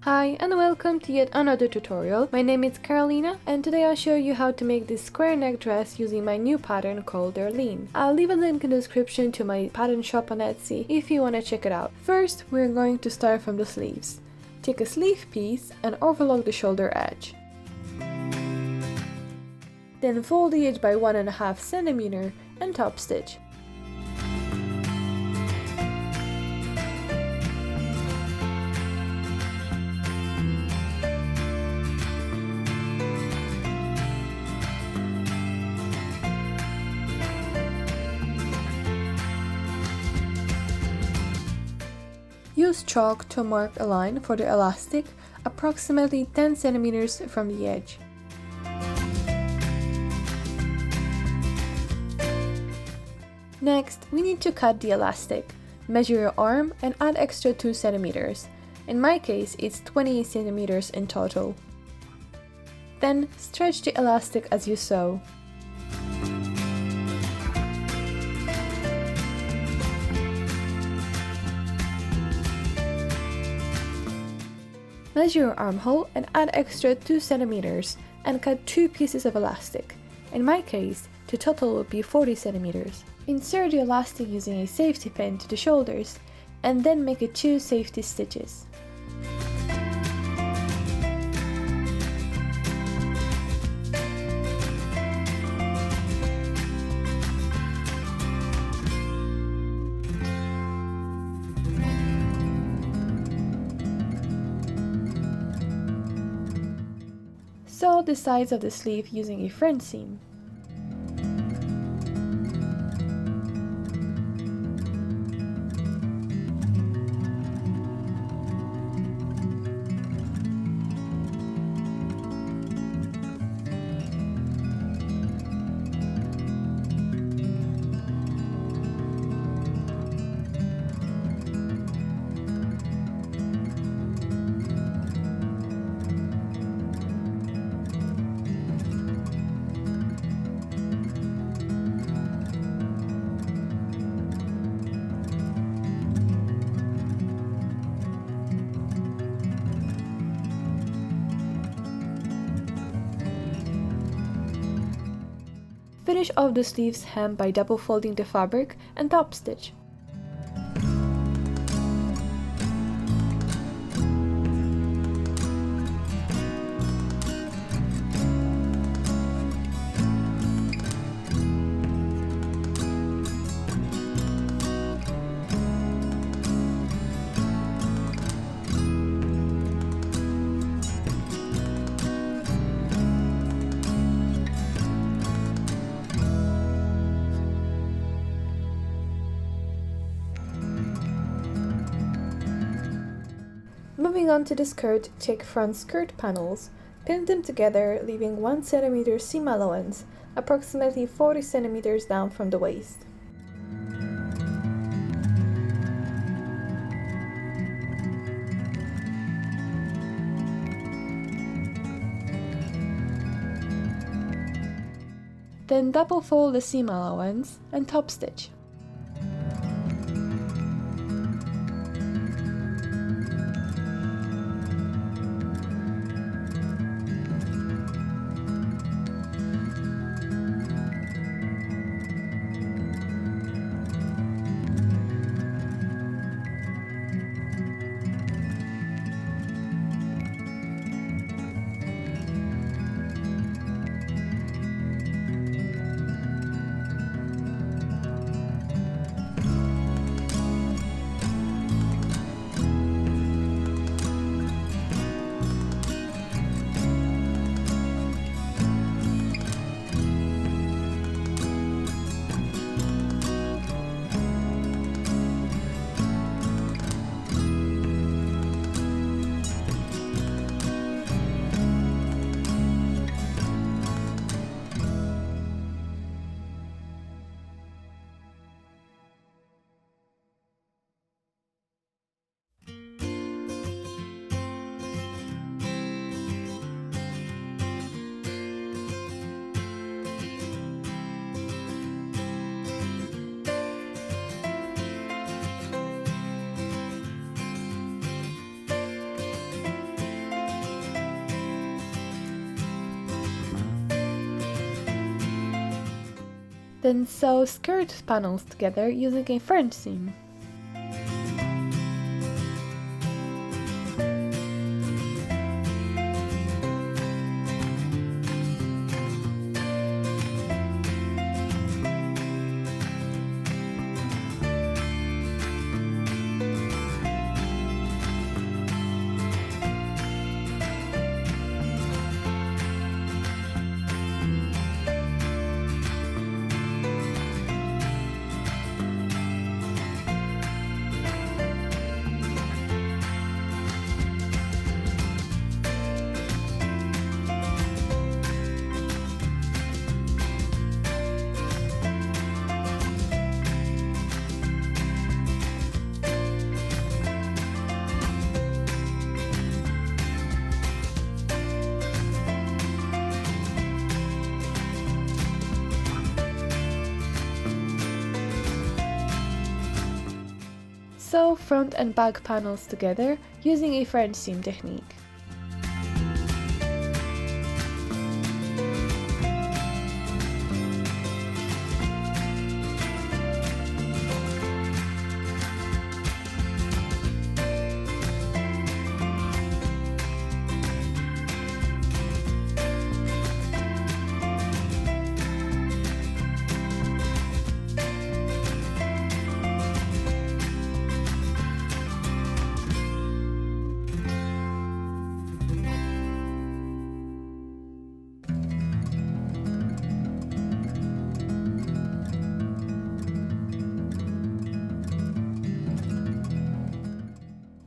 Hi and welcome to yet another tutorial. My name is Carolina and today I'll show you how to make this square neck dress using my new pattern called Darlene. I'll leave a link in the description to my pattern shop on Etsy if you want to check it out. First, we're going to start from the sleeves. Take a sleeve piece and overlock the shoulder edge. Then fold the edge by 1.5 cm and top stitch. Use chalk to mark a line for the elastic approximately 10 cm from the edge. Next, we need to cut the elastic. Measure your arm and add extra 2 cm. In my case, it's 20 cm in total. Then, stretch the elastic as you sew. Measure your armhole and add extra 2 cm and cut 2 pieces of elastic. In my case, the total would be 40 cm. Insert the elastic using a safety pin to the shoulders and then make 2 safety stitches. Sew the sides of the sleeve using a front seam. Finish off the sleeve's hem by double folding the fabric and top stitch. Moving on to the skirt, take front skirt panels, pin them together leaving 1 cm seam allowance, approximately 40 cm down from the waist. Then double fold the seam allowance and top stitch. Then sew skirt panels together using a French seam. Sew front and back panels together using a French seam technique.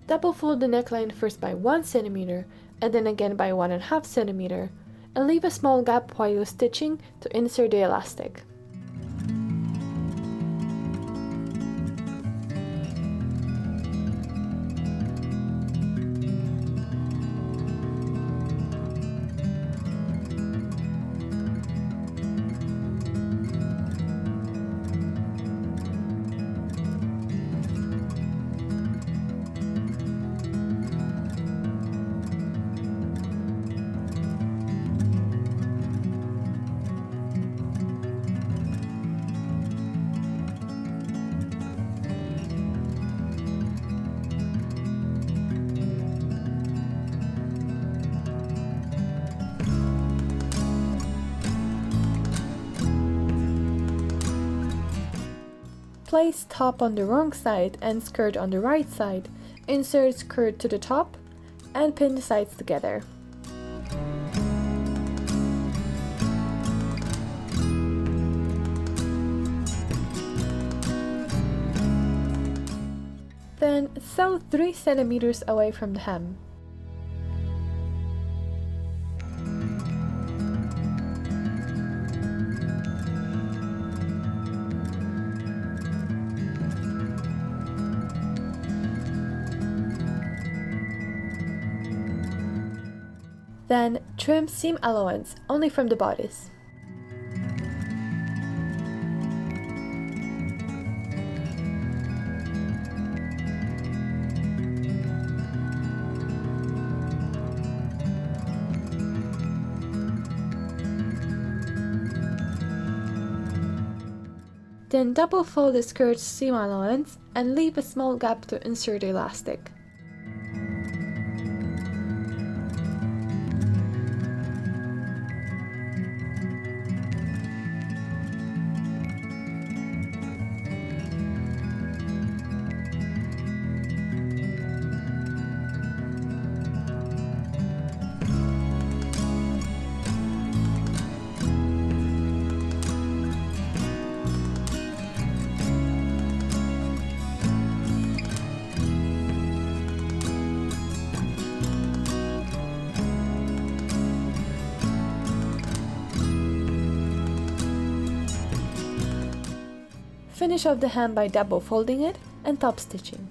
Double fold the neckline first by 1 cm and then again by 1.5 cm, and leave a small gap while you're stitching to insert the elastic. Place top on the wrong side and skirt on the right side, insert skirt to the top, and pin the sides together. Then sew 3 cm away from the hem. Then trim seam allowance only from the bodice. Then double fold the skirt's seam allowance and leave a small gap to insert the elastic. Finish off the hem by double folding it and top stitching.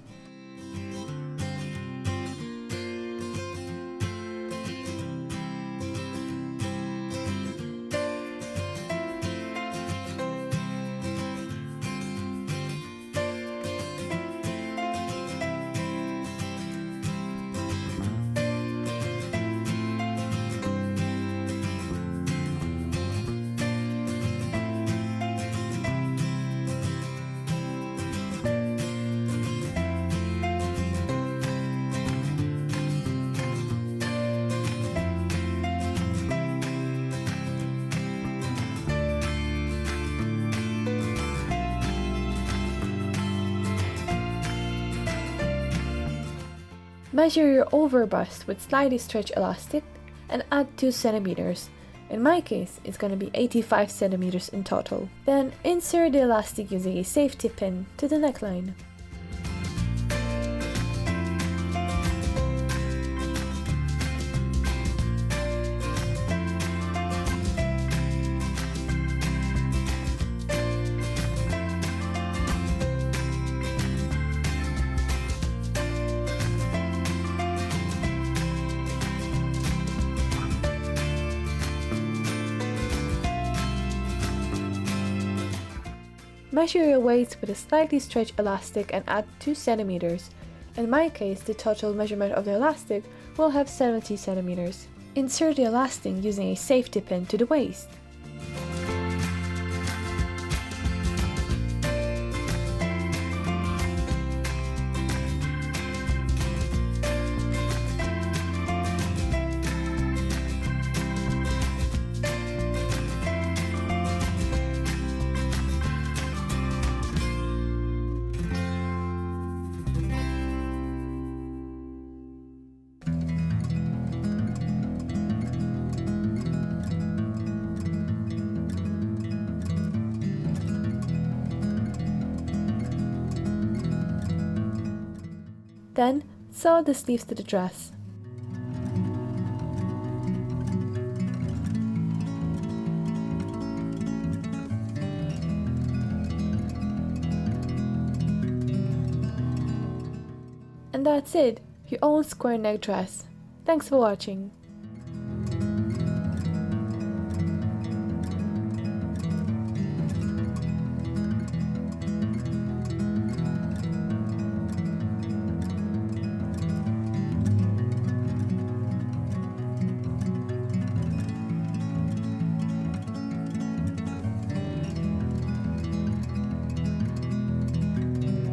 Measure your over bust with slightly stretched elastic and add 2 centimeters. In my case, it's going to be 85 centimeters in total. Then insert the elastic using a safety pin to the neckline. Measure your waist with a slightly stretched elastic and add 2 centimeters. In my case, the total measurement of the elastic will have 70 centimeters. Insert the elastic using a safety pin to the waist. Then, sew the sleeves to the dress. And that's it, your own square neck dress. Thanks for watching.